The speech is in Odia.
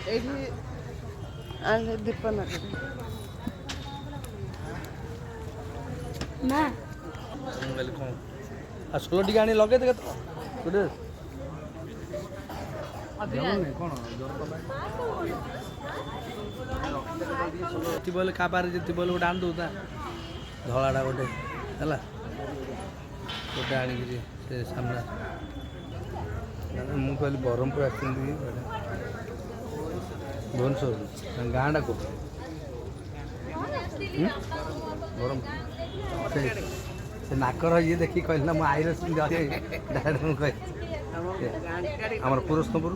ଏଇଠି ଆଣିଲେ ଦୀପନଗର ନା ମୁଁ କହିଲି କ'ଣ ଆଉ ସୋଲ ଟିକେ ଆଣି ଲଗେଇଦେ କେତେ ଗୋଟେ କ'ଣ ଥିବ ହେଲେ କାବାରେ ଯଦି ଥିବ ହେଲେ ଗୋଟେ ଆଣିଦେବୁ ତା ଧଳାଟା ଗୋଟେ ହେଲା ଗୋଟେ ଆଣିକିରି ସେ ସାମ୍ନା ମୁଁ କହିଲି ବ୍ରହ୍ମପୁର ଆସିଛନ୍ତି ଭୁବନେଶ୍ୱରରୁ ଗାଁଟା କେଉଁଠି ବ୍ରହ୍ମପୁର ସେ ନାକର ଇଏ ଦେଖିକି କହିଲି ନା ମୁଁ ଆଇର ଡାଇରେକ୍ଟ ମୁଁ କହିଲି ଆମର ପୁରସ୍ତମପୁର